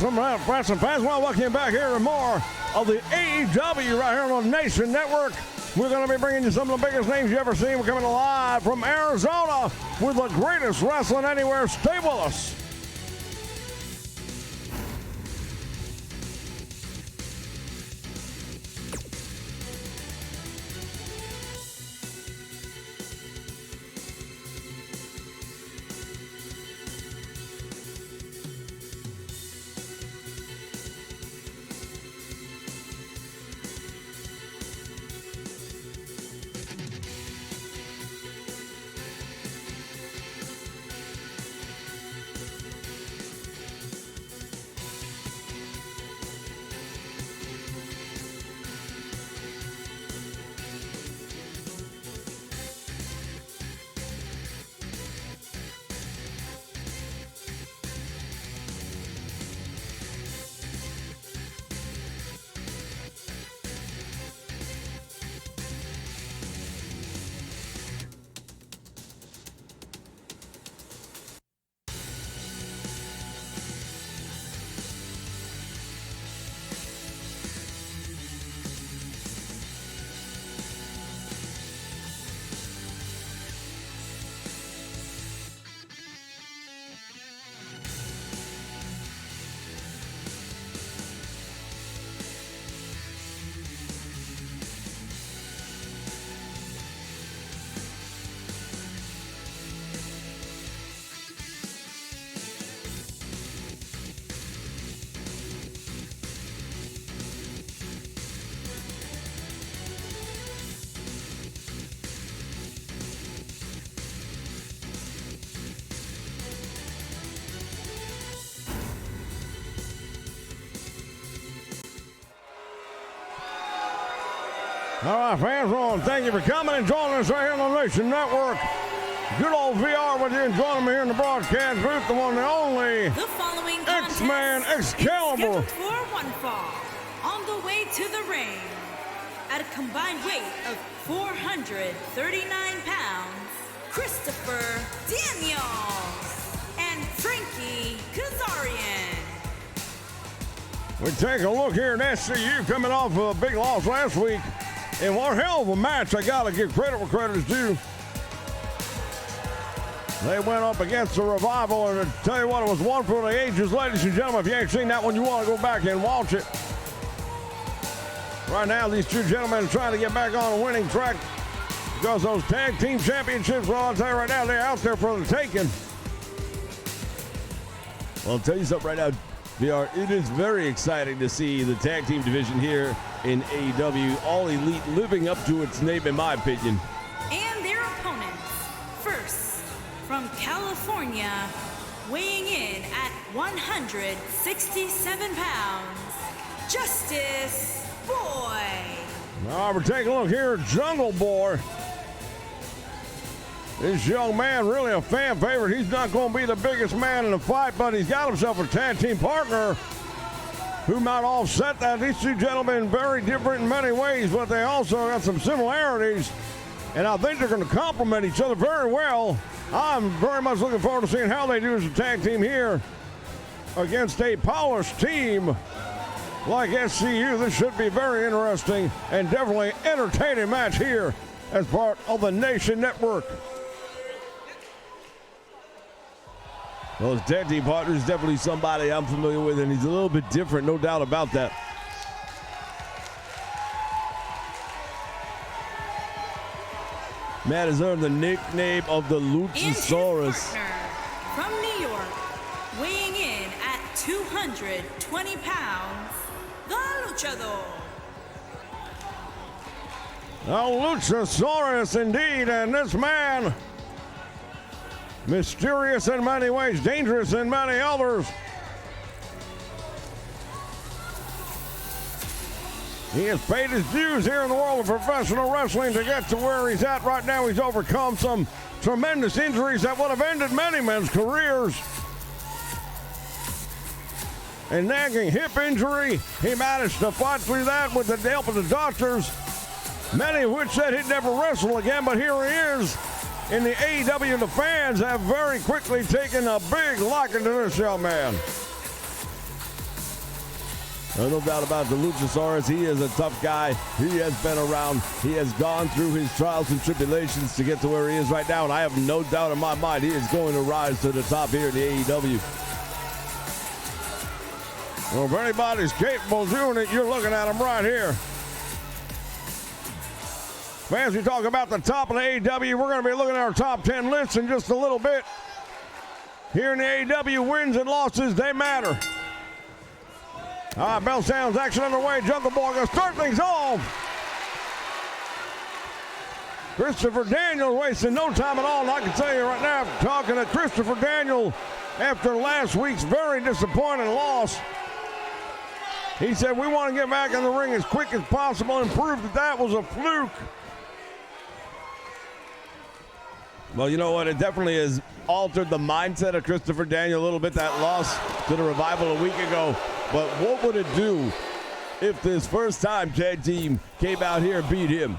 wrestling fans. Well, welcome you back here to more of the AEW right here on the Nation Network. We're going to be bringing you some of the biggest names you ever seen. We're coming live from Arizona with the greatest wrestling anywhere. Stay with us. All right, fans, well, thank you for coming and joining us right here on the Nation Network. Good old VR with you and joining me here in the broadcast booth, the one and only the following X-Man Excalibur. For one fall, on the way to the ring, at a combined weight of 439 pounds, Christopher Daniels and Frankie Kazarian. We take a look here at SCU coming off a big loss last week. And what a hell of a match. I got to give credit where credit is due. They went up against the Revival, and to tell you what, it was one for the ages. Ladies and gentlemen, if you ain't seen that one, you want to go back and watch it. Right now, these two gentlemen are trying to get back on a winning track because those tag team championships, well, I'll tell you right now, they're out there for the taking. Well, I'll tell you something right now, VR, it is very exciting to see the tag team division here in AEW, All Elite, living up to its name, in my opinion. And their opponents, first, from California, weighing in at 167 pounds, Justice Boy. All right, we're taking a look here at Jungle Boy. This young man, really a fan favorite. He's not going to be the biggest man in the fight, but he's got himself a tag team partner who might offset that. These two gentlemen very different in many ways, but they also got some similarities, and I think they're going to complement each other very well. I'm very much looking forward to seeing how they do as a tag team here against a polished team like SCU. This should be very interesting and definitely entertaining match here as part of the Nation Network. Well, his tag team partner is definitely somebody I'm familiar with, and he's a little bit different, no doubt about that. Matt has earned the nickname of the Luchasaurus. From New York, weighing in at 220 pounds, the Luchador. A Luchasaurus indeed, and this man, mysterious in many ways, dangerous in many others. He has paid his dues here in the world of professional wrestling to get to where he's at right now. He's overcome some tremendous injuries that would have ended many men's careers. A nagging hip injury, he managed to fight through that with the help of the doctors, many of which said he'd never wrestle again, but here he is in the AEW. The fans have very quickly taken a big liking to this young man. No doubt about the Luchasaurus. He is a tough guy. He has been around. He has gone through his trials and tribulations to get to where he is right now, and I have no doubt in my mind he is going to rise to the top here in the AEW. Well, if anybody's capable of doing it, you're looking at him right here. Fans, we talk about the top of the AEW. We're going to be looking at our top 10 lists in just a little bit. Here in the AEW, wins and losses, they matter. All right, bell sounds, action underway. Jungle Boy going to start things off. Christopher Daniels wasting no time at all. And I can tell you right now, talking to Christopher Daniels after last week's very disappointing loss, he said, we want to get back in the ring as quick as possible and prove that that was a fluke. Well, you know what? It definitely has altered the mindset of Christopher Daniels a little bit, that loss to the Revival a week ago. But what would it do if this first time tag team came out here and beat him?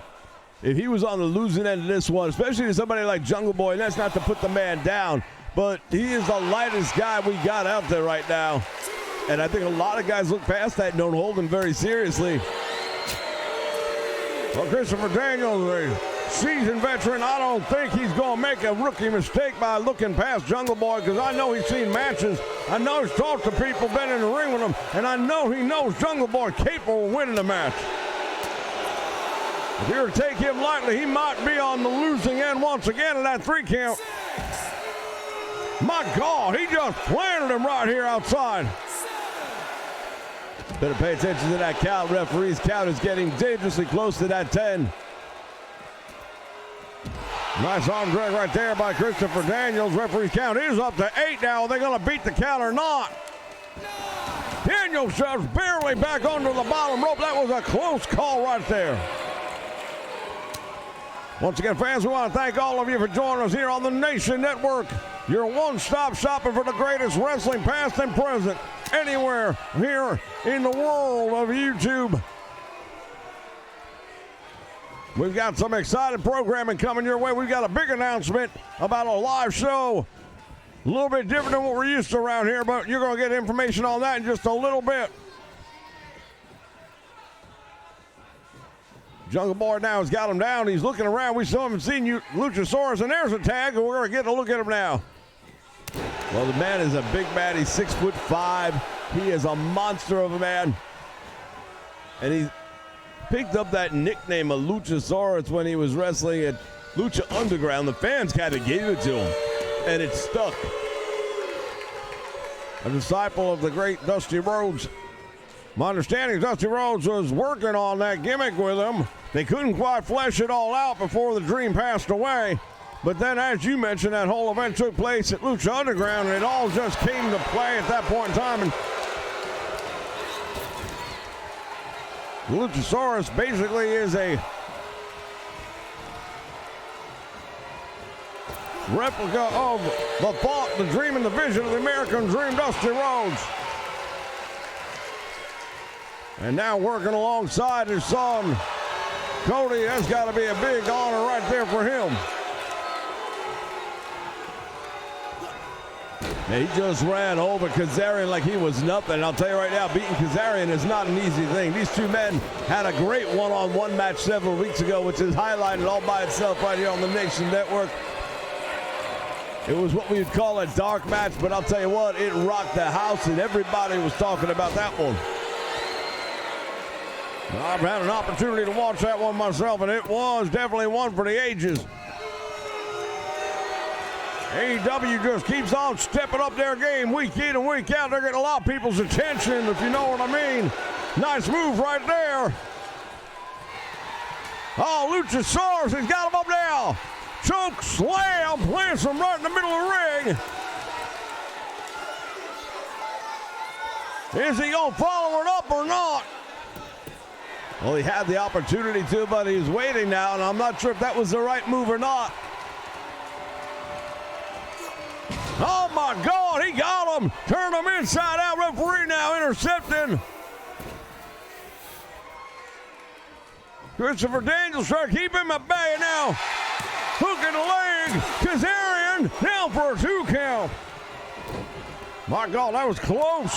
If he was on the losing end of this one, especially to somebody like Jungle Boy, and that's not to put the man down, but he is the lightest guy we got out there right now. And I think a lot of guys look past that and don't hold him very seriously. Well, Christopher Daniels, a seasoned veteran, I don't think he's going to make a rookie mistake by looking past Jungle Boy, because I know he's seen matches. I know he's talked to people, been in the ring with him, and I know he knows Jungle Boy capable of winning the match. If you were to take him lightly, he might be on the losing end once again in that 3 count. My God, he just planted him right here outside. Better pay attention to that count. Referee's count is getting dangerously close to that 10. Nice arm drag right there by Christopher Daniels. Referee's count is up to 8 now. Are they going to beat the count or not? Daniels just barely back under the bottom rope. That was a close call right there. Once again, fans, we want to thank all of you for joining us here on the Nation Network. Your one-stop shopping for the greatest wrestling past and present anywhere here in the world of YouTube. We've got some exciting programming coming your way. We've got a big announcement about a live show. A little bit different than what we're used to around here, but you're going to get information on that in just a little bit. Jungle Boy now has got him down. He's looking around. We still haven't seen you, Luchasaurus, and there's a tag, and we're going to get a look at him now. Well, the man is a big man. He's 6'5". He is a monster of a man. And he picked up that nickname of Luchasaurus when he was wrestling at Lucha Underground. The fans kind of gave it to him, and it stuck. A disciple of the great Dusty Rhodes. My understanding is Dusty Rhodes was working on that gimmick with him. They couldn't quite flesh it all out before the dream passed away. But then, as you mentioned, that whole event took place at Lucha Underground, and it all just came to play at that point in time. And Luchasaurus basically is a replica of the thought, the dream, and the vision of the American Dream, Dusty Rhodes. And now working alongside his son, Cody. That's got to be a big honor right there for him. He just ran over Kazarian like he was nothing. I'll tell you right now, beating Kazarian is not an easy thing. These two men had a great one-on-one match several weeks ago, which is highlighted all by itself right here on the Nation Network. It was what we would call a dark match, but I'll tell you what, it rocked the house, and everybody was talking about that one. I've had an opportunity to watch that one myself, and it was definitely one for the ages. AEW just keeps on stepping up their game week in and week out. They're getting a lot of people's attention, if you know what I mean. Nice move right there. Oh, Luchasaurus, he's got him up now. Choke slam, plants him right in the middle of the ring. Is he going to follow it up or not? Well, he had the opportunity to, but he's waiting now, and I'm not sure if that was the right move or not. Oh, my God, he got him. Turn him inside out. Referee now intercepting. Christopher Daniels trying to keep him at bay now. Hook in the leg. Kazarian down for a 2 count. My God, that was close.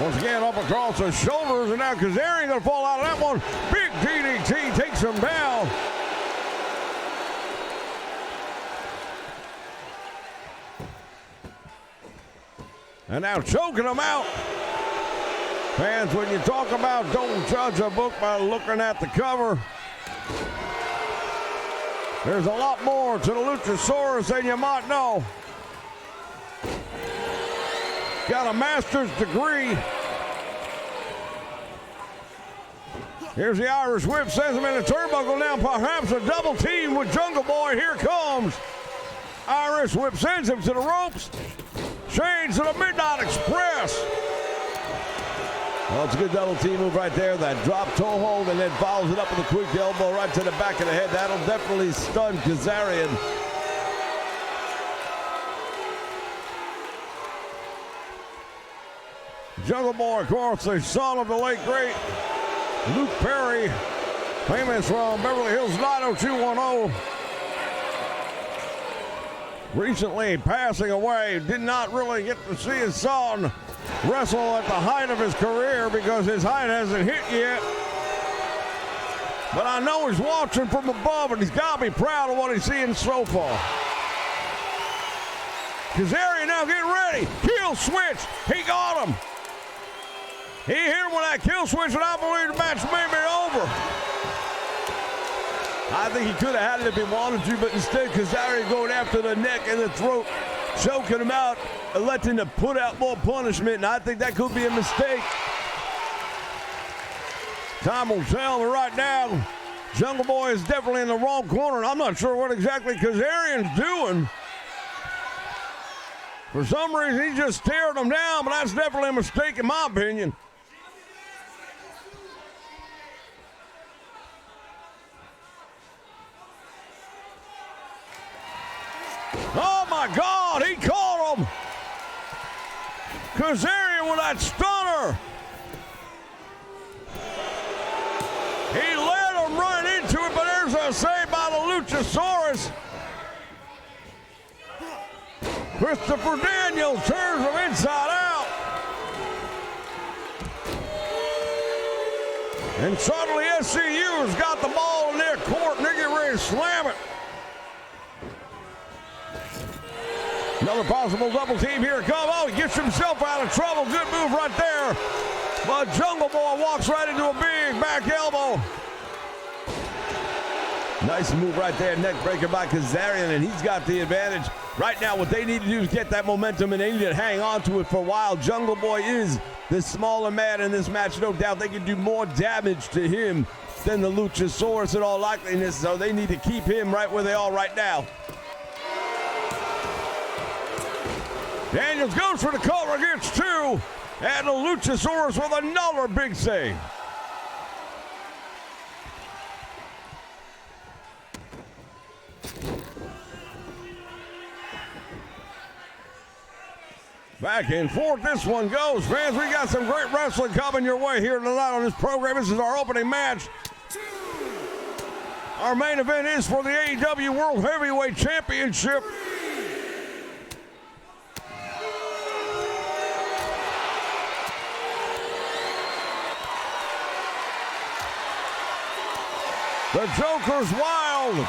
Once again, up across the shoulders, and now Kazarian going to fall out of that one. Big DDT takes him down. And now choking him out. Fans, when you talk about don't judge a book by looking at the cover, there's a lot more to the Luchasaurus than you might know. Got a master's degree. Here's the Irish whip, sends him in a turnbuckle now, perhaps a double team with Jungle Boy. Here comes. Irish whip sends him to the ropes. Change to the Midnight Express. Well, it's a good double team move right there. That drop toe hold and then follows it up with a quick elbow right to the back of the head. That'll definitely stun Kazarian. Jungle Boy, of course, the son of the late great Luke Perry, famous from Beverly Hills 90210. Recently passing away, did not really get to see his son wrestle at the height of his career because his height hasn't hit yet. But I know he's watching from above and he's got to be proud of what he's seeing so far. Kazarian now getting ready. Kill switch. He got him. He hit him with that kill switch, and I believe the match may be over. I think he could have had it if he wanted to, but instead Kazarian going after the neck and the throat, choking him out, electing to put out more punishment, and I think that could be a mistake. Time will tell, but right now, Jungle Boy is definitely in the wrong corner, and I'm not sure what exactly Kazarian's doing. For some reason, he just stared him down, but that's definitely a mistake in my opinion. Oh my God, he caught him. Kazarian with that stunner. He let him run into it, but there's a save by the Luchasaurus. Christopher Daniels turns him inside out. And suddenly SCU has got the ball in their court and they're getting ready to slam it. Another possible double team here. Come on, he gets himself out of trouble. Good move right there. But Jungle Boy walks right into a big back elbow. Nice move right there. Neck breaker by Kazarian, and he's got the advantage. Right now, what they need to do is get that momentum, and they need to hang on to it for a while. Jungle Boy is the smaller man in this match. No doubt they can do more damage to him than the Luchasaurus in all likeliness, so they need to keep him right where they are right now. Daniels goes for the cover, gets two, and the Luchasaurus with another big save. Back and forth this one goes. Fans, we got some great wrestling coming your way here tonight on this program. This is our opening match. Our main event is for the AEW World Heavyweight Championship. The Joker's wild.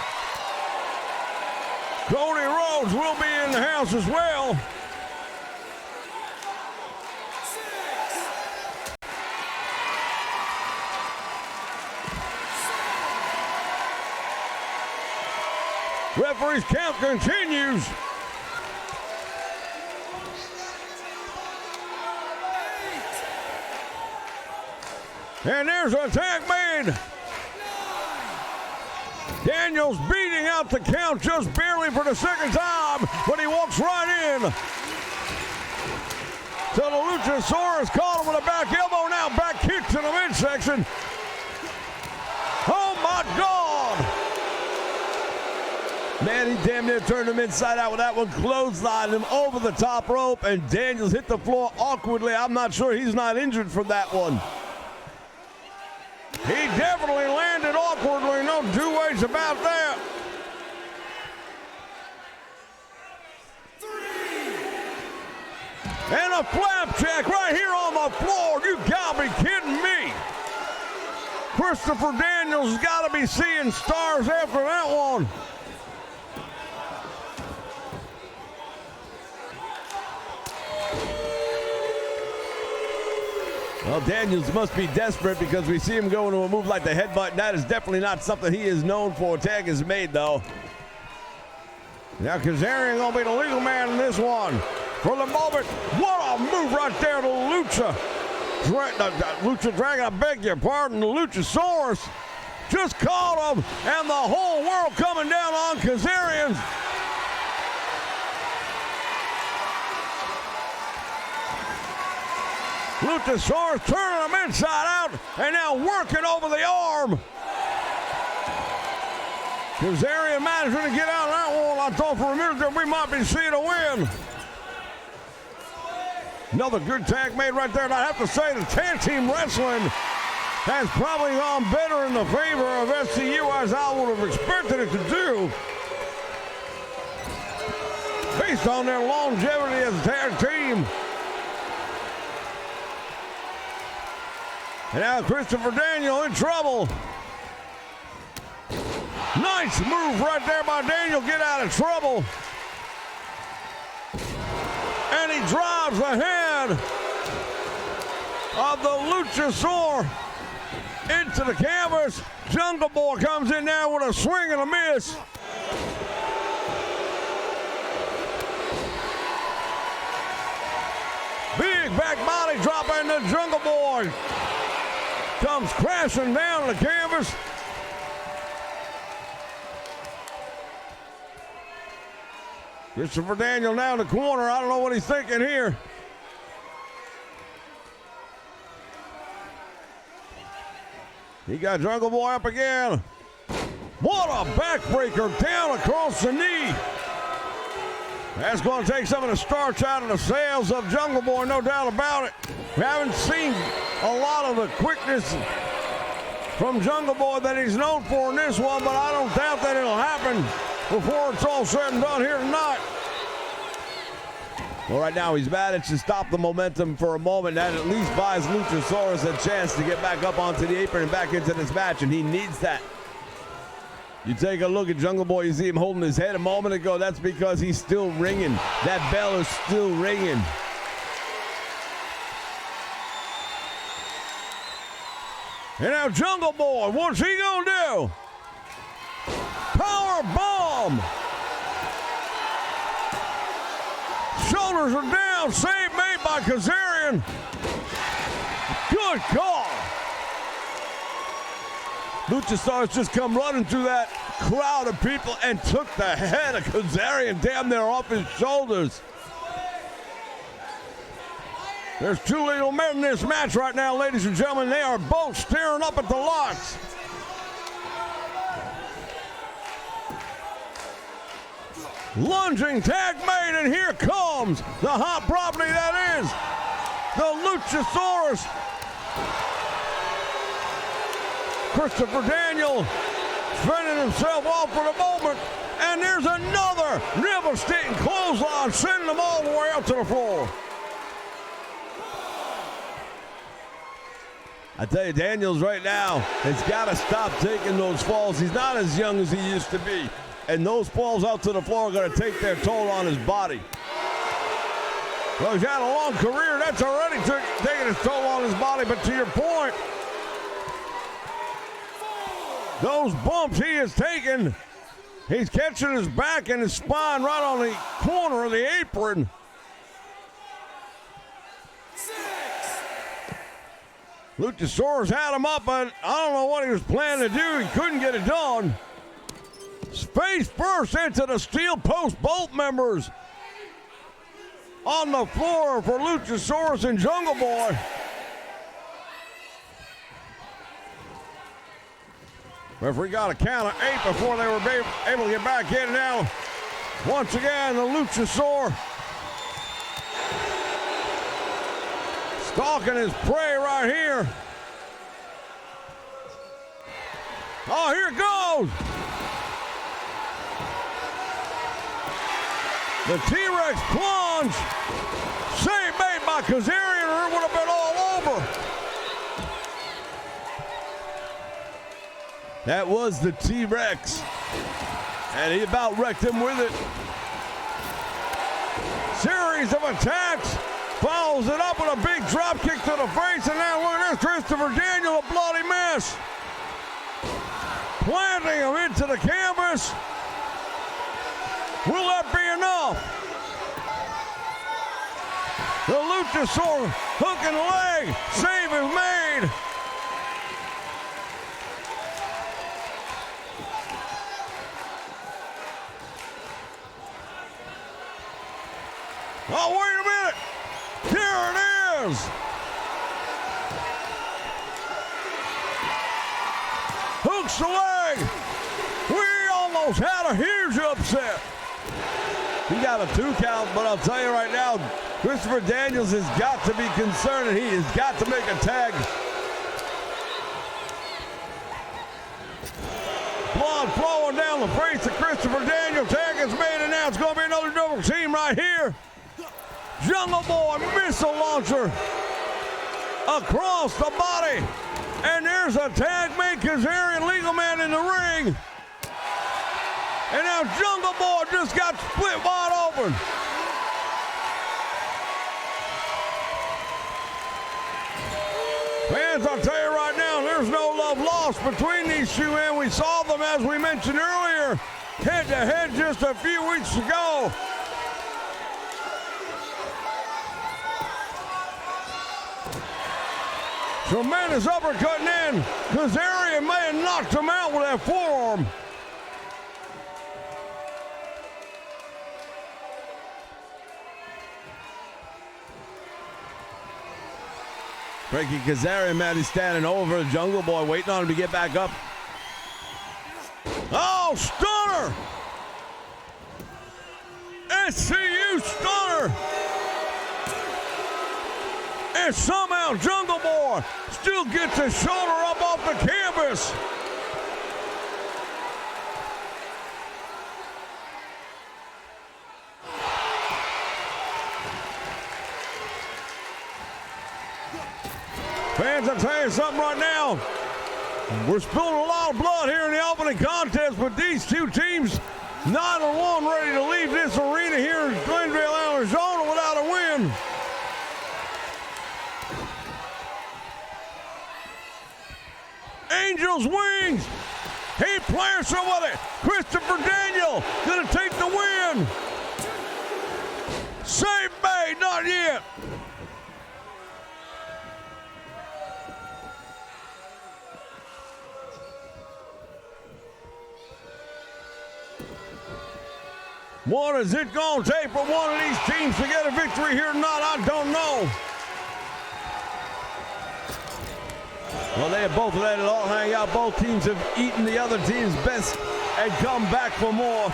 Cody Rhodes will be in the house as well. Referee's count continues. And there's an attack made. Daniels beating out the count just barely for the second time, but he walks right in. So the Luchasaurus caught him with a back elbow, now back kick to the midsection. Oh my God! Man, he damn near turned him inside out with that one, clotheslined him over the top rope, and Daniels hit the floor awkwardly. I'm not sure he's not injured from that one. He definitely landed awkwardly, no two ways about that. And a flapjack right here on the the floor. You gotta be kidding me. Christopher Daniels has got to be seeing stars after that one. Well, Daniels must be desperate because we see him going to a move like the headbutt. That is definitely not something he is known for. Tag is made, though. Now Kazarian going to be the legal man in this one. For the moment, what a move right there to Lucha. Lucha Dragon, I beg your pardon, the Luchasaurus just caught him, and the whole world coming down on Kazarian. Luchasaurus turning him inside out, and now working over the arm. Kazarian managing to get out of that one. I thought for a minute that we might be seeing a win. Another good tag made right there, and I have to say the tag team wrestling has probably gone better in the favor of SCU as I would have expected it to do. Based on their longevity as a tag team. And now Christopher Daniel in trouble. Nice move right there by Daniel, get out of trouble. And he drives the head of the Luchasaur into the canvas. Jungle Boy comes in there with a swing and a miss. Big back body drop, and the Jungle Boy comes crashing down the canvas. Christopher Daniel now in the corner. I don't know what he's thinking here. He got Jungle Boy up again. What a backbreaker down across the knee. That's going to take some of the starch out of the sails of Jungle Boy, no doubt about it. We haven't seen a lot of the quickness from Jungle Boy that he's known for in this one, but I don't doubt that it'll happen before it's all said and done here tonight. Well, right now he's managed to stop the momentum for a moment. That at least buys Luchasaurus a chance to get back up onto the apron and back into this match, and he needs that. You take a look at Jungle Boy, you see him holding his head a moment ago. That's because he's still ringing. That bell is still ringing. And now Jungle Boy, what's he gonna do? Power bomb. Shoulders are down, save made by Kazarian. Good call. Luchasaurus just come running through that crowd of people and took the head of Kazarian damn near off his shoulders. There's two legal men in this match right now, ladies and gentlemen. They are both staring up at the lights. Lunging tag made, and here comes the hot property that is the Luchasaurus. Christopher Daniel fending himself off for the moment, and there's another devastating clothesline, sending them all the way up to the floor. I tell you, Daniels right now has got to stop taking those falls. He's not as young as he used to be. And those falls out to the floor are going to take their toll on his body. Well, he's had a long career. That's already taking its toll on his body. But to your point, those bumps he has taken, he's catching his back and his spine right on the corner of the apron. Luchasaurus had him up, but I don't know what he was planning to do. He couldn't get it done. Face first into the steel post bolt members on the floor for Luchasaurus and Jungle Boy. Referee got a count of 8 before they were able to get back in. Now, once again, the Luchasaur stalking his prey right here. Oh, here it goes. The T-Rex plunge. Save made by Kazarian, or it would have been all over. That was the T-Rex. And he about wrecked him with it. Series of attacks. Follows it up with a big drop kick to the face. And now look at this. Christopher Daniel, a bloody mess. Planting him into the canvas. Will that be enough? The Luchasaur hook and leg. Save is made. Oh, wait a minute. Here it is. Hooks the leg. We almost had a huge upset. He got a 2 count, but I'll tell you right now, Christopher Daniels has got to be concerned, and he has got to make a tag. Blood flowing down the face of Christopher Daniels. Tag is made, and now it's going to be another double team right here. Jungle Boy missile launcher across the body. And there's a tag made. Kazarian Legal Man in the ring. And now Jungle Boy just got split wide open. Fans, I'll tell you right now, there's no love lost between these two, and we saw them, as we mentioned earlier, head-to-head just a few weeks ago. Tremendous uppercut, and then Kazarian may have knocked him out with that forearm. Frankie Kazarian, man, he's standing over the Jungle Boy, waiting on him to get back up. Oh, stunner! SCU stunner! And somehow Jungle Boy still gets his shoulder up off the canvas. Fans, I'll tell you something right now. We're spilling a lot of blood here in the opening contest, but these two teams, 9-1, ready to leave this arena here in Glendale, Arizona without a win. Angel's wings. He plants him with it. Christopher Daniel gonna take the win. Save Bay, not yet. What is it gonna take for one of these teams to get a victory here tonight? I don't know. Well, they have both let it all hang out. Both teams have eaten the other team's best and come back for more.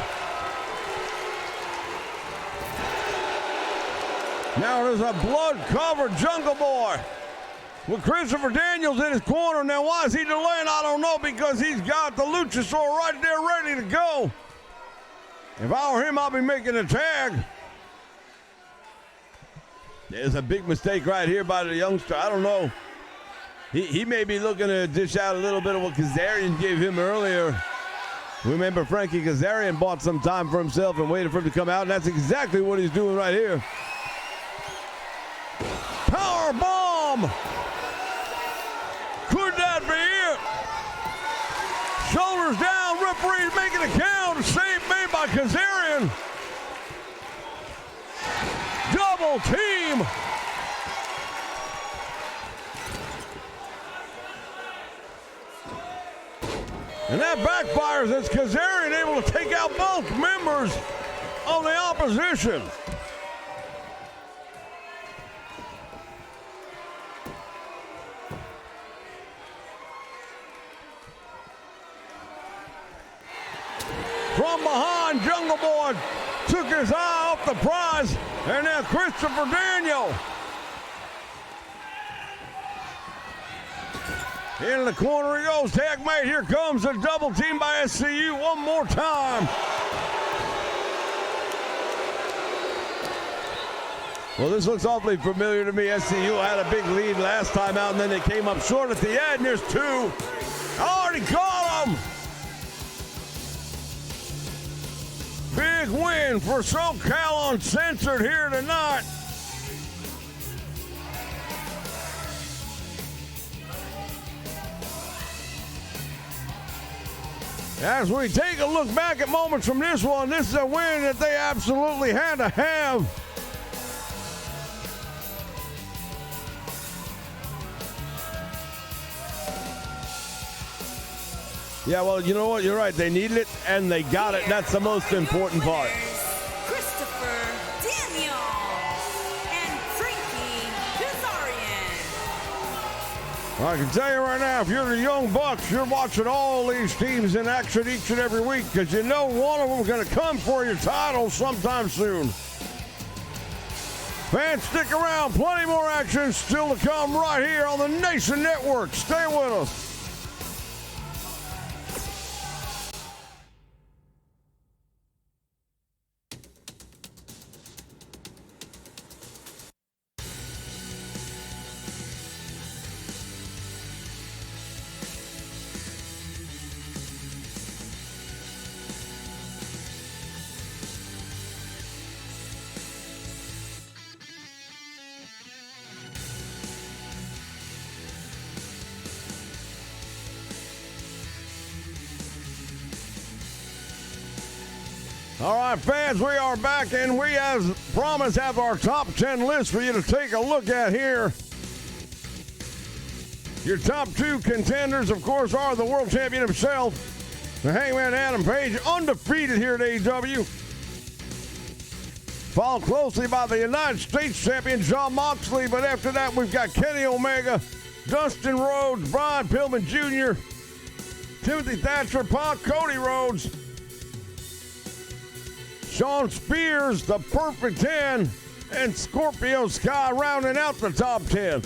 Now there's a blood-covered Jungle Boy with Christopher Daniels in his corner. Now, why is he delaying? I don't know, because he's got the Luchasaur right there ready to go. If I were him, I'd be making a tag. There's a big mistake right here by the youngster. I don't know. He may be looking to dish out a little bit of what Kazarian gave him earlier. Remember, Frankie Kazarian bought some time for himself and waited for him to come out, and that's exactly what he's doing right here. Power bomb! Could that be it? Shoulders down, referee making a count. Save made by Kazarian. Double team. And that backfires as Kazarian able to take out both members of the opposition. From behind, Jungle Boy took his eye off the prize, and now Christopher Daniel. In the corner he goes, tag mate. Here comes a double team by SCU one more time. Well, this looks awfully familiar to me. SCU had a big lead last time out, and then they came up short at the end. There's two. Already caught him. Big win for SoCal Uncensored here tonight. As we take a look back at moments from this one, this is a win that they absolutely had to have. Yeah, well, you know what? You're right. They needed it, and they got it. That's the most important part. Christopher Daniels and Frankie Kazarian. I can tell you right now, if you're the Young Bucks, you're watching all these teams in action each and every week because you know one of them is going to come for your title sometime soon. Fans, stick around. Plenty more action still to come right here on the Nation Network. Stay with us. All right, fans, we are back, and we, as promised, have our top 10 list for you to take a look at here. Your top two contenders, of course, are the world champion himself, the Hangman Adam Page, undefeated here at AEW. Followed closely by the United States champion, Jon Moxley, but after that, we've got Kenny Omega, Dustin Rhodes, Brian Pillman Jr., Timothy Thatcher, Punk, Cody Rhodes, Shawn Spears, the Perfect 10, and Scorpio Sky rounding out the top 10.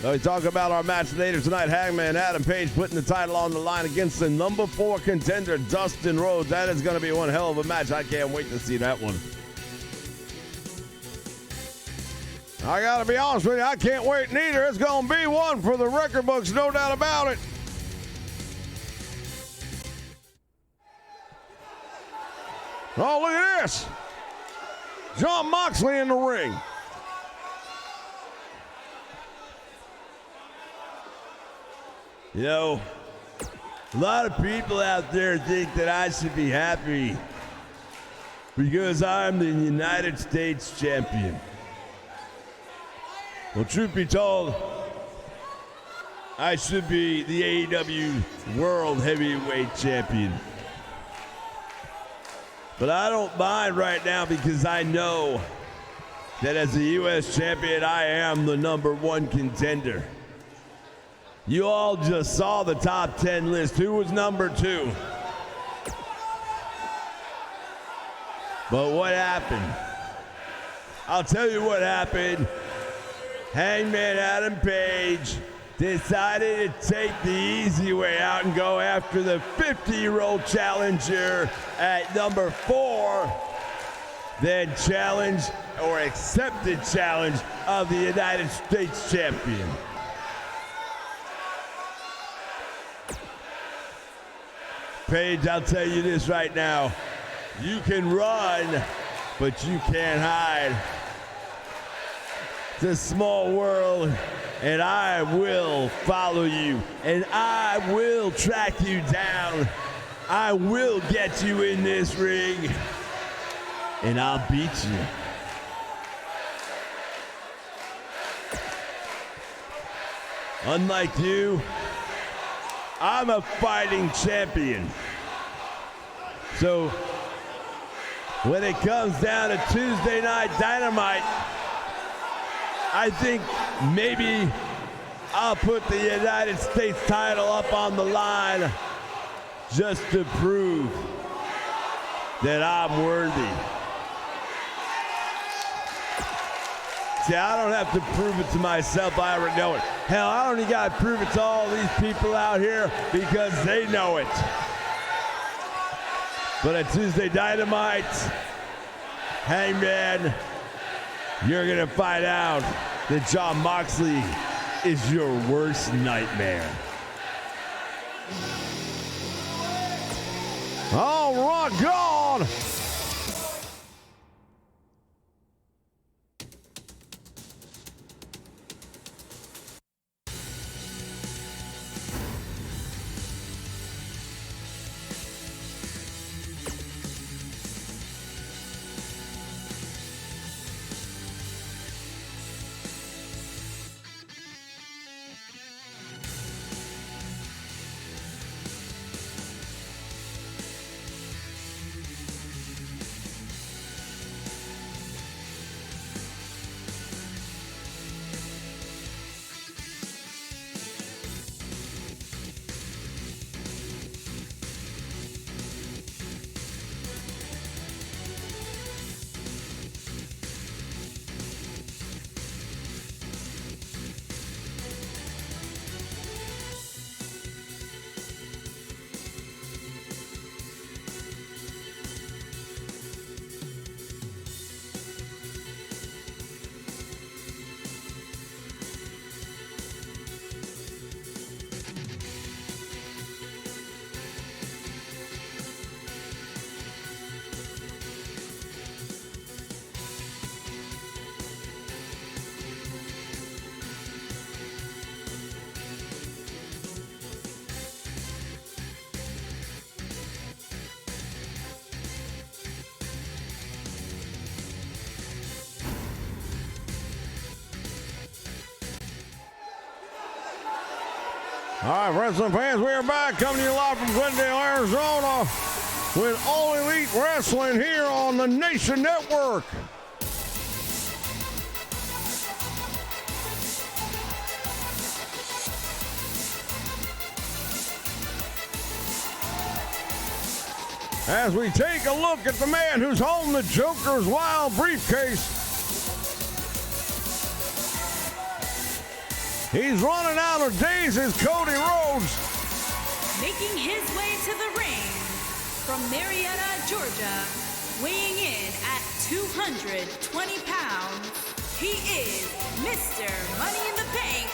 Now we talk about our match later tonight. Hangman Adam Page putting the title on the line against the number 4 contender, Dustin Rhodes. That is going to be one hell of a match. I can't wait to see that one. I got to be honest with you, I can't wait neither. It's going to be one for the record books, no doubt about it. Oh, look at this. Jon Moxley in the ring. You know, a lot of people out there think that I should be happy because I'm the United States champion. Well, truth be told, I should be the AEW World Heavyweight Champion. But I don't mind right now because I know that as the U.S. champion, I am the number 1 contender. You all just saw the top 10 list. Who was number 2? But what happened? I'll tell you what happened. Hangman Adam Page decided to take the easy way out and go after the 50-year-old challenger at number 4, then challenge or accepted challenge of the United States champion. Page, I'll tell you this right now. You can run, but you can't hide. It's a small world, and I will follow you, and I will track you down. I will get you in this ring, and I'll beat you. Unlike you, I'm a fighting champion. So when it comes down to Tuesday Night Dynamite, I think maybe I'll put the United States title up on the line just to prove that I'm worthy. See, I don't have to prove it to myself. I already know it. Hell, I don't even got to prove it to all these people out here because they know it. But at Tuesday Dynamite, Hangman, you're going to find out that Jon Moxley is your worst nightmare. Oh, rock God! All right, wrestling fans, we are back coming to you live from Glendale, Arizona with All Elite Wrestling here on the Nation Network. As we take a look at the man who's holding the Joker's wild briefcase. He's running out of daisies, Cody Rhodes. Making his way to the ring from Marietta, Georgia, weighing in at 220 pounds, he is Mr. Money in the Bank,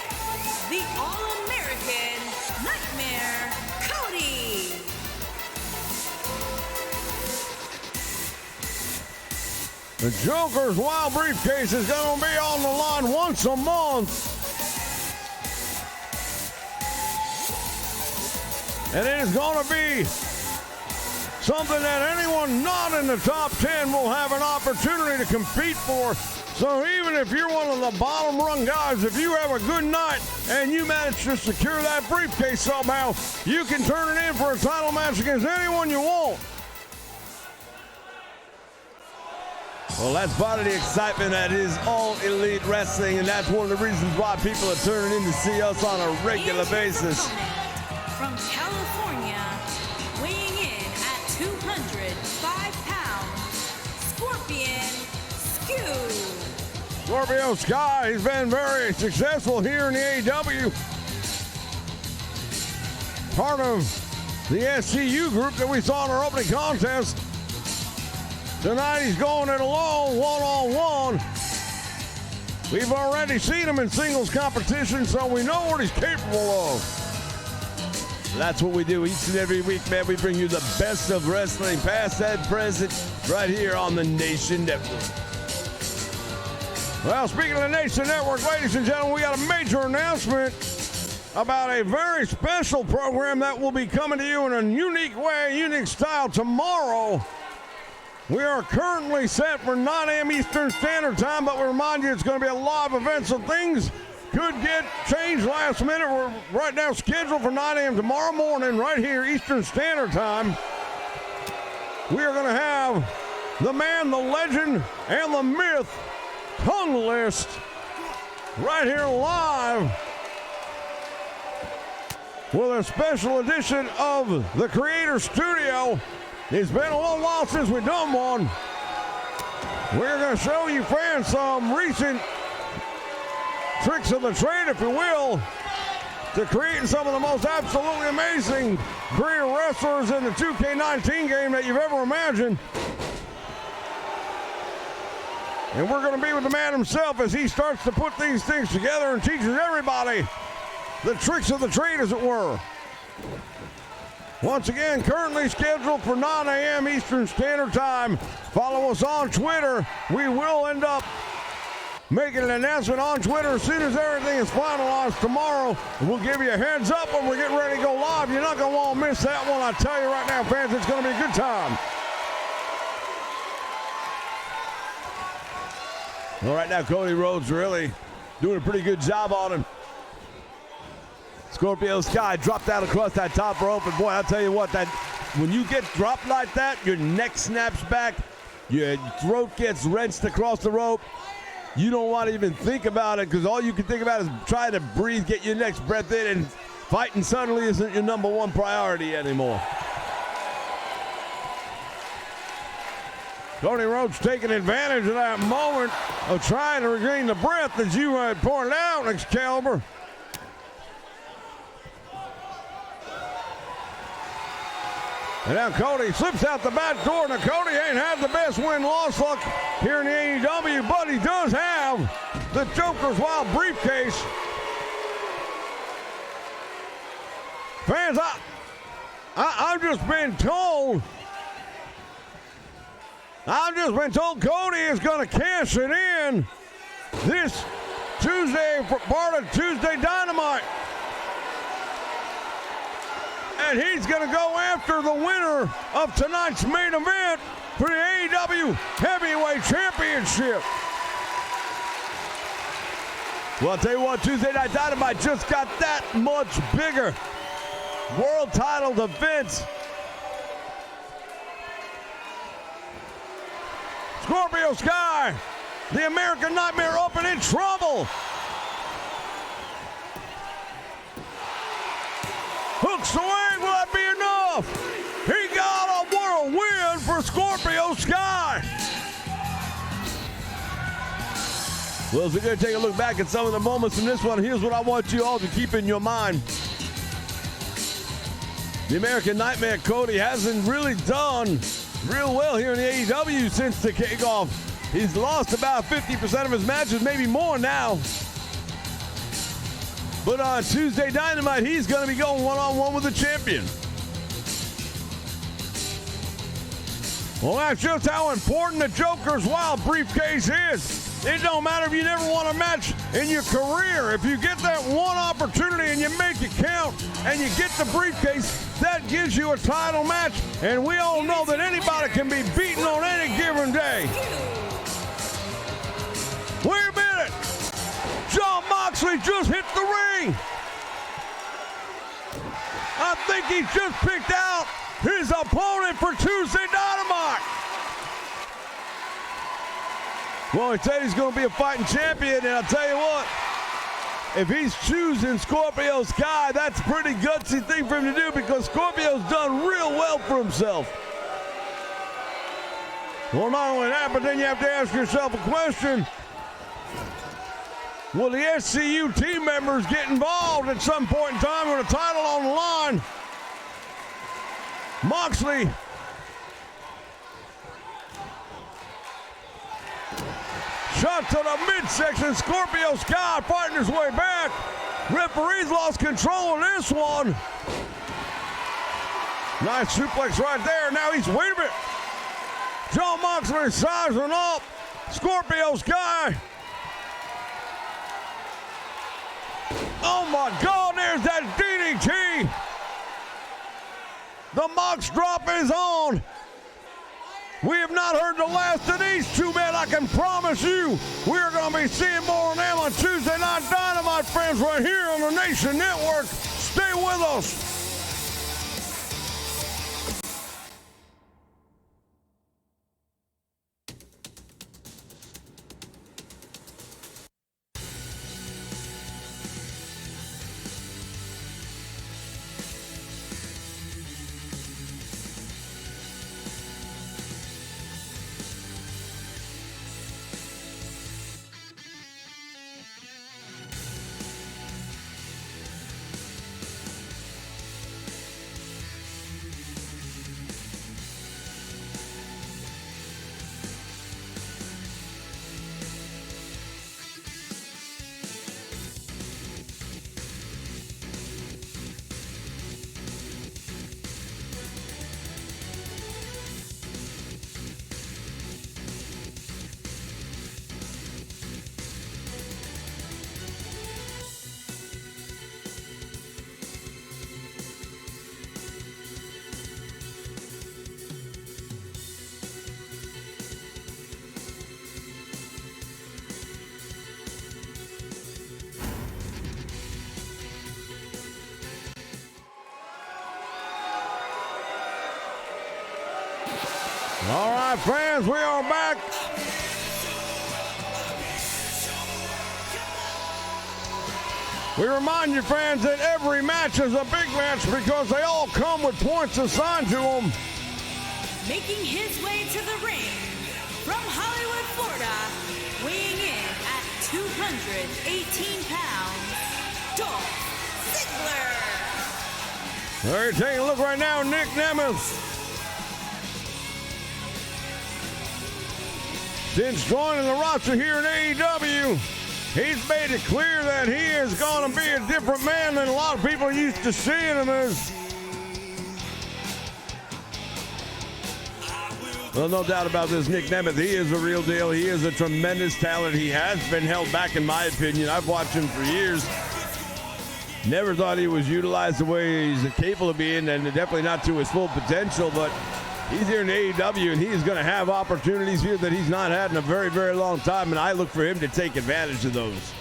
the All-American Nightmare, Cody. The Joker's wild briefcase is going to be on the line once a month. And it is going to be something that anyone not in the top 10 will have an opportunity to compete for. So even if you're one of the bottom rung guys, if you have a good night and you manage to secure that briefcase somehow, you can turn it in for a title match against anyone you want. Well, that's part of the excitement that is All Elite Wrestling, and that's one of the reasons why people are turning in to see us on a regular basis. From California, weighing in at 205 pounds, Scorpio Sky, he's been very successful here in the AEW. Part of the SCU group that we saw in our opening contest. Tonight he's going it alone, one-on-one. We've already seen him in singles competition, so we know what he's capable of. That's what we do each and every week, man. We bring you the best of wrestling, past and present, right here on the Nation Network. Well, speaking of the Nation Network, ladies and gentlemen, we got a major announcement about a very special program that will be coming to you in a unique way, unique style tomorrow. We are currently set for 9 a.m. Eastern Standard Time, but we remind you it's going to be a live event, so things could get changed last minute. We're right now scheduled for 9 a.m. tomorrow morning, right here, Eastern Standard Time. We are going to have the man, the legend, and the myth, Tongue List, right here live with a special edition of the Creator Studio. It's been a little while since we've done one. We're going to show you fans some recent tricks of the trade, if you will. to creating some of the most absolutely amazing career wrestlers in the 2K19 game that you've ever imagined. And we're going to be with the man himself as he starts to put these things together and teaches everybody the tricks of the trade, as it were. Once again, currently scheduled for 9 a.m. Eastern Standard Time. Follow us on Twitter. We will end up making an announcement on Twitter as soon as everything is finalized tomorrow. We'll give you a heads up when we're getting ready to go live. You're not going to want to miss that one. I tell you right now, fans, it's going to be a good time. Well, right now, Cody Rhodes really doing a pretty good job on him. Scorpio Sky dropped out across that top rope, and boy, I'll tell you what, that when you get dropped like that, your neck snaps back, your throat gets wrenched across the rope. You don't want to even think about it, because all you can think about is trying to breathe, get your next breath in, and fighting suddenly isn't your number one priority anymore. Cody Rhodes taking advantage of that moment of trying to regain the breath, as you had pointed out, Excalibur. And now Cody slips out the back door. Now Cody ain't had the best win-loss luck here in the AEW, but he does have the Joker's Wild briefcase. Fans, I've just been told Cody is going to cash it in this Tuesday for part of Tuesday Dynamite. And he's going to go after the winner of tonight's main event for the AEW Heavyweight Championship. Well, I'll tell you what, Tuesday Night Dynamite just got that much bigger. World title defense. Scorpio Sky, the American Nightmare, up and in trouble. Hooks away, will that be enough? He got a world win for Scorpio Sky. Well, as we're going to take a look back at some of the moments in this one, here's what I want you all to keep in your mind. The American Nightmare, Cody, hasn't really done real well here in the AEW since the kickoff. He's lost about 50% of his matches, maybe more now. But on Tuesday Dynamite, he's going to be going one-on-one with the champion. Well, that's just how important the Joker's Wild briefcase is. It don't matter if you never won a match in your career. If you get that one opportunity and you make it count and you get the briefcase, that gives you a title match. And we all know that anybody can be beaten on any given day. Wait a minute. John Moxley just hit the ring. I think he's just picked out his opponent for Tuesday Dynamite. Well, he said he's going to be a fighting champion, and I'll tell you what, if he's choosing Scorpio Sky, that's a pretty gutsy thing for him to do, because Scorpio's done real well for himself. Well, not only that, but then you have to ask yourself a question. Will the SCU team members get involved at some point in time with a title on the line? Moxley shot to the midsection. Scorpio Sky fighting his way back. Referee's lost control of this one. Nice suplex right there. Now he's, wait a minute. John Moxley sizing up Scorpio Sky. Oh my God, there's that DDT. The Mox drop is on. We have not heard the last of these two men, I can promise you. We're going to be seeing more of them on Tuesday Night Dynamite, friends, right here on the Nation Network. Stay with us. All right, fans, we are back. We remind you, fans, that every match is a big match because they all come with points assigned to them. Making his way to the ring from Hollywood, Florida, weighing in at 218 pounds, Dolph Ziggler. All right, taking a look right now, Nick Nemeth. Since joining the roster here in AEW, he's made it clear that he is going to be a different man than a lot of people are used to seeing him as. Well, no doubt about this, Nick Nemeth, he is a real deal. He is a tremendous talent. He has been held back, in my opinion. I've watched him for years. Never thought he was utilized the way he's capable of being, and definitely not to his full potential, but he's here in AEW, and he's going to have opportunities here that he's not had in a very, very long time, and I look for him to take advantage of those.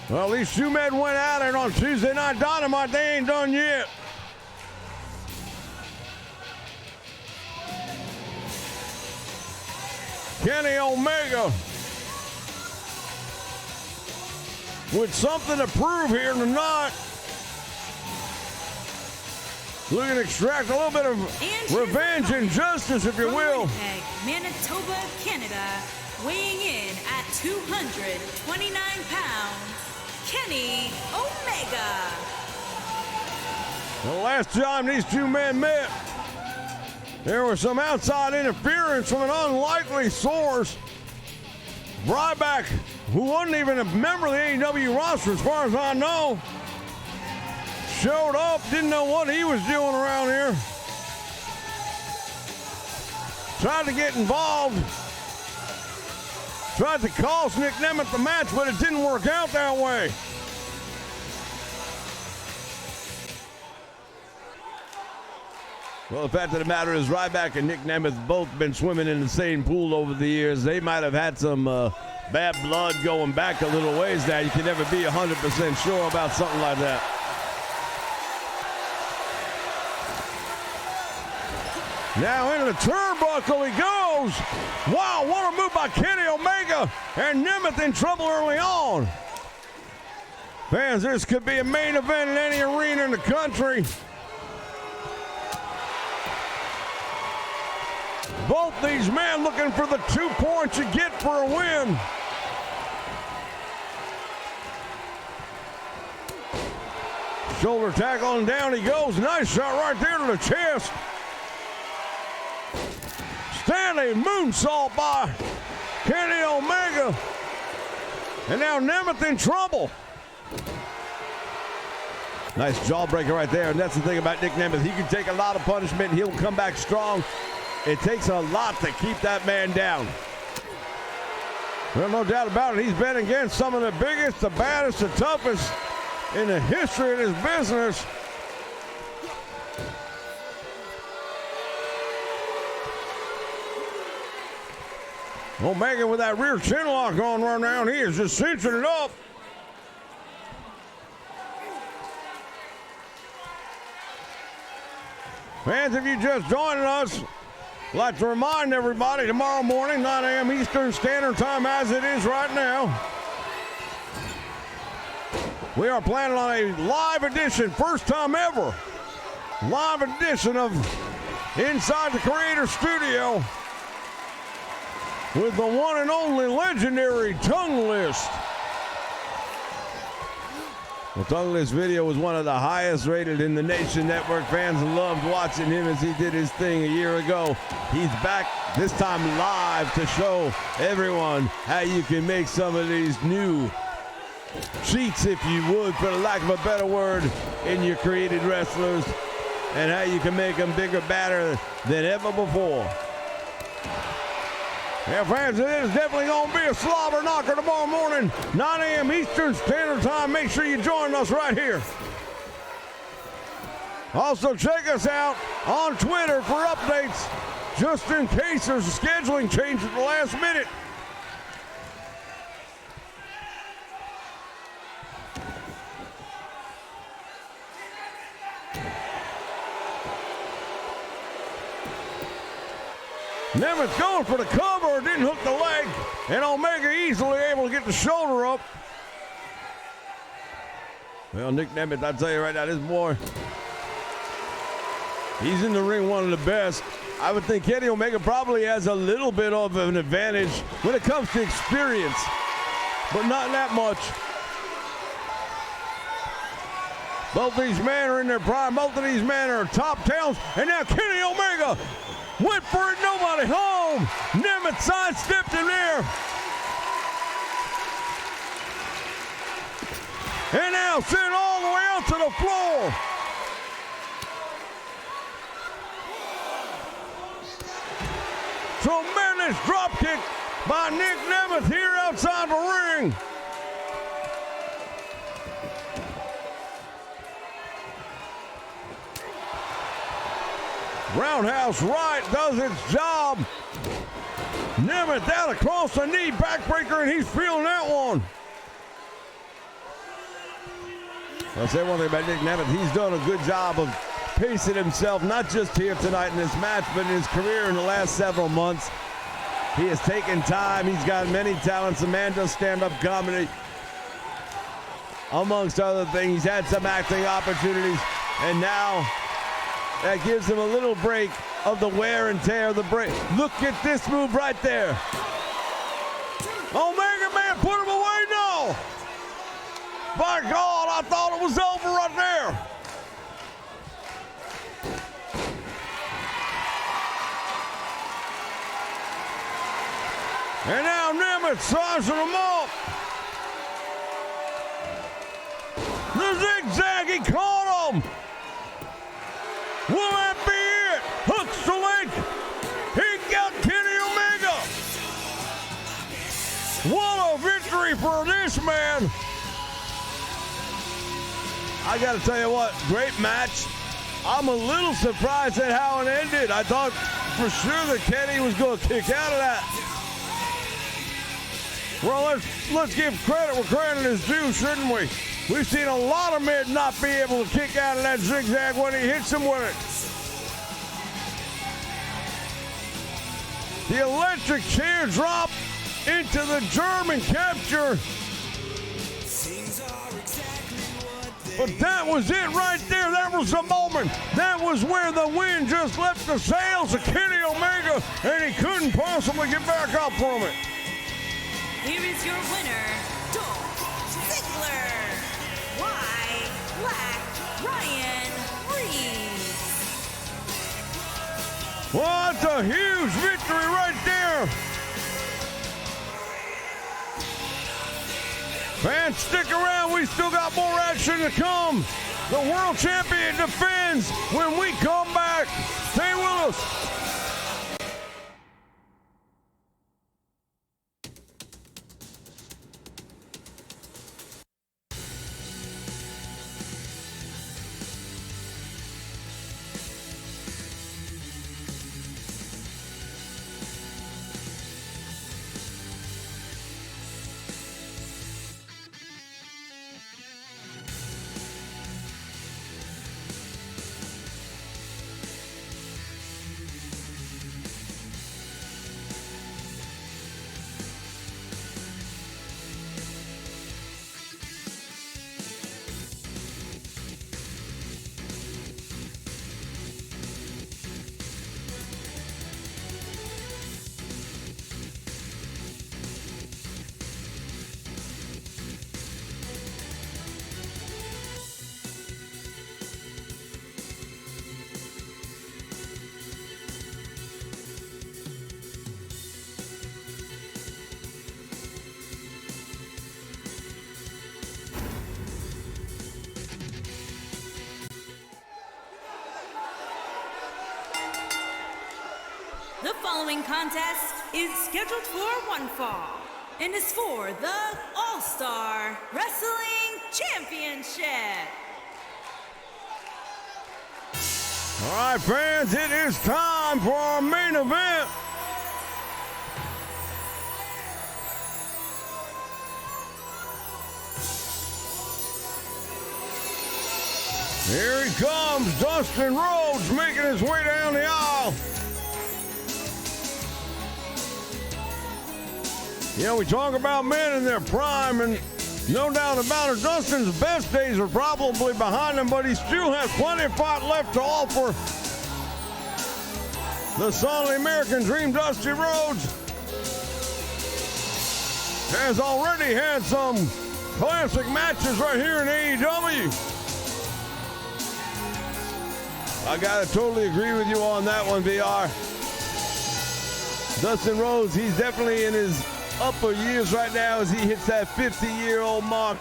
Well, these two men went at it on Tuesday Night Dynamite. They ain't done yet. Kenny Omega with something to prove here tonight. Looking to extract a little bit of revenge and justice, if you will. Winnipeg, Manitoba, Canada, weighing in at 229 pounds, Kenny Omega. The last time these two men met, there was some outside interference from an unlikely source. Ryback, who wasn't even a member of the AEW roster as far as I know, showed up, didn't know what he was doing around here. Tried to get involved. Tried to cost Nick Nemeth the match, but it didn't work out that way. Well, the fact of the matter is Ryback and Nick Nemeth both been swimming in the same pool over the years. They might have had some bad blood going back a little ways now. You can never be 100% sure about something like that. Now into the turnbuckle he goes. Wow, what a move by Kenny Omega, and Nemeth in trouble early on. Fans, this could be a main event in any arena in the country. Both these men looking for the 2 points you get for a win. Shoulder tackle and down he goes. Nice shot right there to the chest. Standing moonsault by Kenny Omega. And now Nemeth in trouble. Nice jawbreaker right there, and that's the thing about Nick Nemeth. He can take a lot of punishment, and he'll come back strong. It takes a lot to keep that man down. Well, no doubt about it. He's been against some of the biggest, the baddest, the toughest in the history of this business. Omega with that rear chin lock on right now. He is just cinching it up. Fans, if you just joined us, I'd like to remind everybody tomorrow morning, 9 a.m. Eastern Standard Time as it is right now. We are planning on a live edition, first time ever, live edition of Inside the Creator Studio with the one and only legendary Tongue List. The Tongue List video was one of the highest rated in the nation. Network fans loved watching him as he did his thing a year ago. He's back this time live to show everyone how you can make some of these new cheats, if you would, for the lack of a better word, in your created wrestlers, and how you can make them bigger, badder than ever before. Yeah, fans, it is definitely going to be a slobber knocker tomorrow morning, 9 a.m. Eastern Standard Time. Make sure you join us right here. Also, check us out on Twitter for updates, just in case there's a scheduling change at the last minute. Nemeth going for the cover, didn't hook the leg, and Omega easily able to get the shoulder up. Well, Nick Nemeth, I tell you right now, this boy, he's in the ring one of the best. I would think Kenny Omega probably has a little bit of an advantage when it comes to experience, but not that much. Both these men are in their prime. Both of these men are top talents. And now Kenny Omega went for it. Nobody home. Nemeth sidestepped him there. And now sent all the way out to the floor. Tremendous drop kick by Nick Nemeth here outside the ring. Roundhouse right does its job. Nemeth down across the knee, backbreaker, and he's feeling that one. I'll say one thing about Nick Nemeth. He's done a good job of pacing himself, not just here tonight in this match, but in his career in the last several months. He has taken time. He's got many talents. The man does stand-up comedy. Amongst other things, he's had some acting opportunities, and now that gives him a little break of the wear and tear of the break. Look at this move right there. Omega Man put him away. No. By God, I thought it was over right there. And now Nemeth sizing him up. The zigzag, he caught him. Will that be it? Hooks the leg. He got Kenny Omega. What a victory for this man. I got to tell you what, great match. I'm a little surprised at how it ended. I thought for sure that Kenny was going to kick out of that. Well, let's give credit where credit is due, shouldn't we? We've seen a lot of men not be able to kick out of that zigzag when he hits them with it. The electric chair drop into the German capture. But that was it right there. That was the moment. That was where the wind just left the sails of Kenny Omega, and he couldn't possibly get back up from it. Here is your winner, Dolph Ziggler. White Black Ryan Reeves. Well, that's a huge victory right there. Fans, stick around. We still got more action to come. The world champion defends when we come back. Stay with us. The following contest is scheduled for one fall and is for the All-Star Wrestling Championship. All right, fans, it is time for our main event. Here he comes, Dustin Rhodes, making his way down the aisle. You know, we talk about men in their prime, and no doubt about it, Dustin's best days are probably behind him, but he still has plenty of fight left to offer. The son of the American Dream, Dusty Rhodes, has already had some classic matches right here in AEW. I gotta totally agree with you on that one, VR. Dustin Rhodes, he's definitely in his upper years right now as he hits that 50-year-old mark.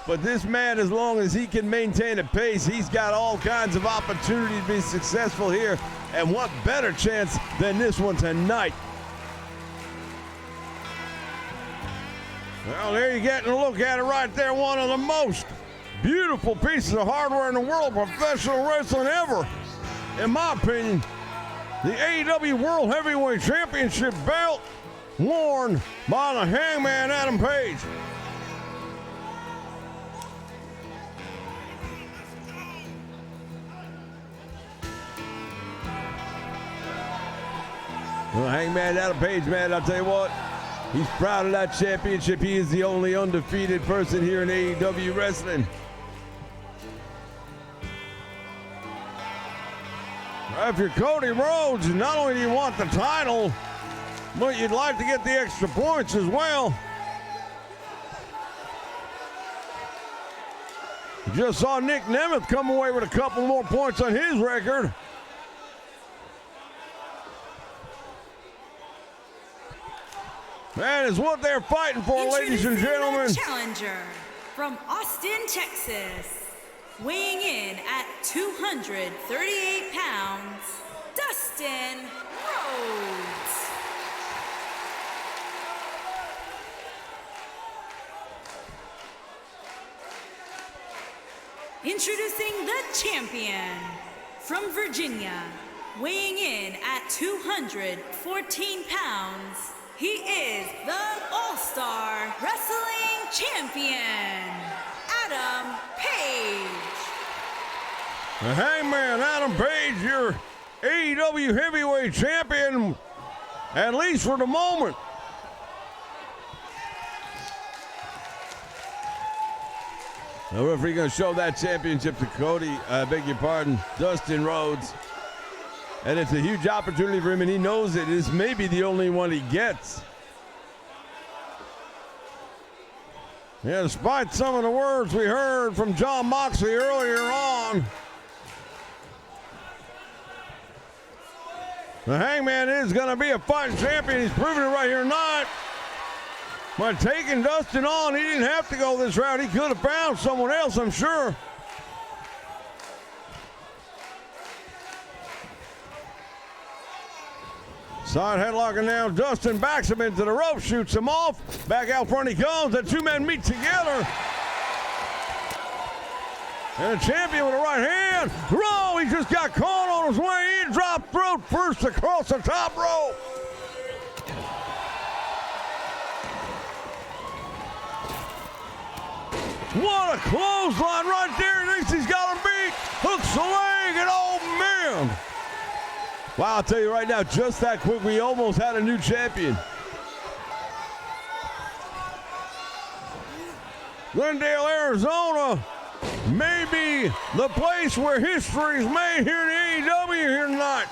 But this man, as long as he can maintain a pace, he's got all kinds of opportunity to be successful here. And what better chance than this one tonight? Well, there you're getting a look at it right there. One of the most beautiful pieces of hardware in the world of professional wrestling ever. In my opinion, the AEW World Heavyweight Championship belt worn by the Hangman Adam Page. Well, Hangman Adam Page, man, I'll tell you what, he's proud of that championship. He is the only undefeated person here in AEW wrestling. If you're Cody Rhodes, not only do you want the title, but you'd like to get the extra points as well. You just saw Nick Nemeth come away with a couple more points on his record. That is what they're fighting for, ladies and gentlemen. Challenger from Austin, Texas, weighing in at 238 pounds, Dustin Rhodes. Introducing the champion from Virginia, weighing in at 214 pounds, he is the All-Star Wrestling Champion, Adam Page. The Hangman Adam Page, your AEW Heavyweight Champion, at least for the moment. The referee going to show that championship to Cody, I beg your pardon, Dustin Rhodes. And it's a huge opportunity for him, and he knows it. This may be the only one he gets. Yeah, despite some of the words we heard from John Moxley earlier on, the Hangman is going to be a fighting champion. He's proving it right here tonight. By taking Dustin on, he didn't have to go this route. He could have found someone else, I'm sure. Side headlock, and now Dustin backs him into the rope, shoots him off. Back out front he comes. The two men meet together. And the champion with a right hand. Row, he just got caught on his way in. Drop throat first across the top rope. What a clothesline right there. He thinks he's got him beat. Hooks the leg, and oh man. Wow, I'll tell you right now, just that quick, we almost had a new champion. Glendale, Arizona, may be the place where history is made here in AEW here tonight.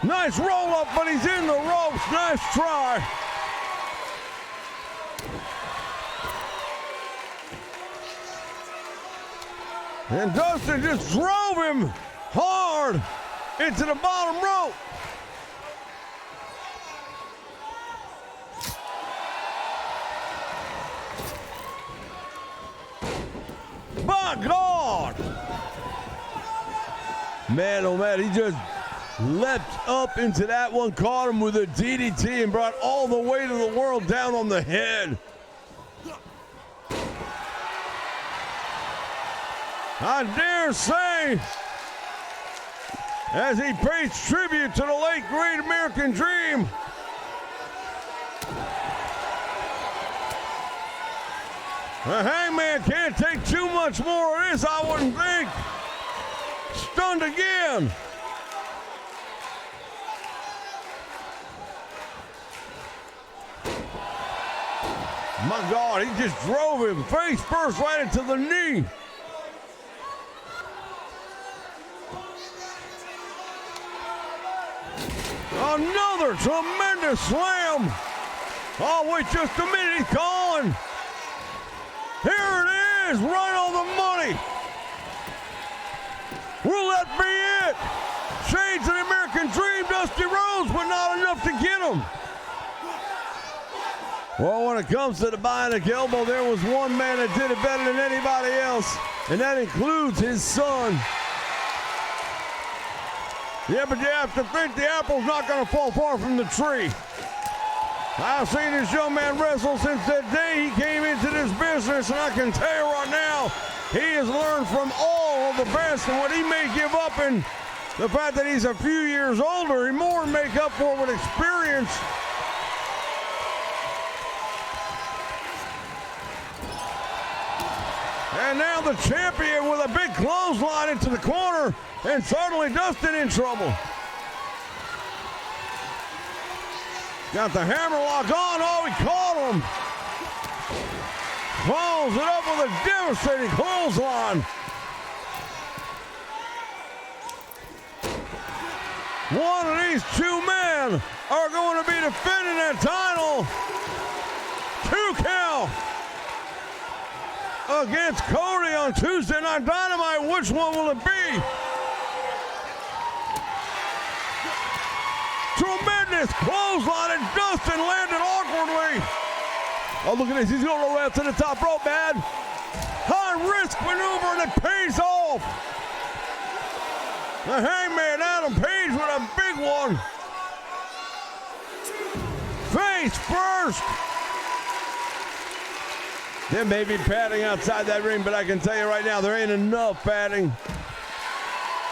Nice roll up, but he's in the ropes. Nice try. And Dustin just drove him hard into the bottom rope. By God! Man, oh man, he just leapt up into that one, caught him with a DDT and brought all the weight of the world down on the head. I dare say, as he pays tribute to the late great American Dream, the Hangman can't take too much more of this, I wouldn't think. Stunned again. My God, he just drove him face first right into the knee. Another tremendous slam. Oh, wait just a minute, he's calling. Here it is, right on the money. Will that be it? Shades of the American Dream, Dusty Rhodes, but not enough to get him. Well, when it comes to the bionic elbow, there was one man that did it better than anybody else, and that includes his son. Yeah, but you have to think the apple's not going to fall far from the tree. I've seen this young man wrestle since the day he came into this business, and I can tell you right now, he has learned from all of the best, and what he may give up in the fact that he's a few years older, he more than make up for with experience. And now the champion with a big clothesline into the corner, and suddenly Dustin in trouble. Got the hammerlock on. Oh, he caught him. Follows it up with a devastating clothesline. One of these two men are going to be defending that title. 2 count against Cody on Tuesday Night Dynamite. Which one will it be? Tremendous clothesline, and Dustin landed awkwardly. Oh, look at this. He's going to roll out to the top rope, man. High-risk maneuver, and it pays off. The Hangman Adam Page with a big one. Face first. There may be padding outside that ring, but I can tell you right now, there ain't enough padding.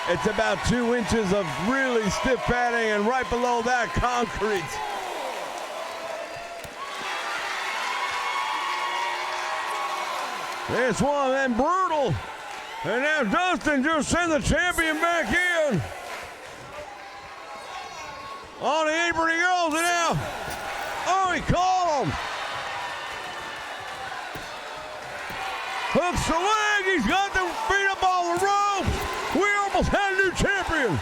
It's about 2 inches of really stiff padding, and right below that, concrete. This one, then brutal. And now Dustin just sent the champion back in. On the apron he goes, and now, oh, he caught him. Hooks the leg, he's got the feet up on the ropes. We almost had a new champion.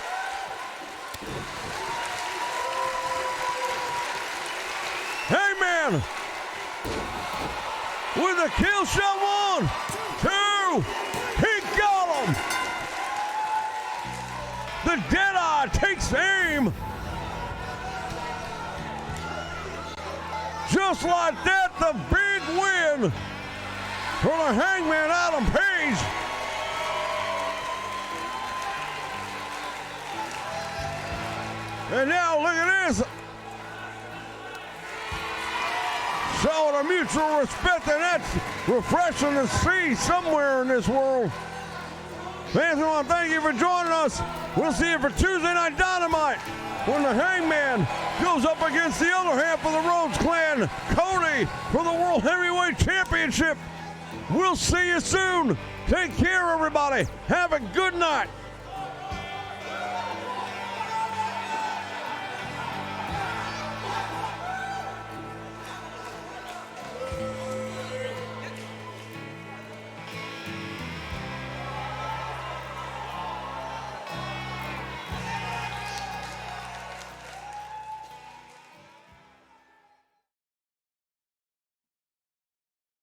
Hangman with a kill shot. 1, 2, he got him. The Deadeye takes aim. Just like that, the big win for the Hangman Adam Page. And now look at this. Showing a mutual respect, and that's refreshing to see somewhere in this world. Fans, we want to thank you for joining us. We'll see you for Tuesday Night Dynamite when the Hangman goes up against the other half of the Rhodes Clan, Cody, for the World Heavyweight Championship. We'll see you soon. Take care, everybody. Have a good night.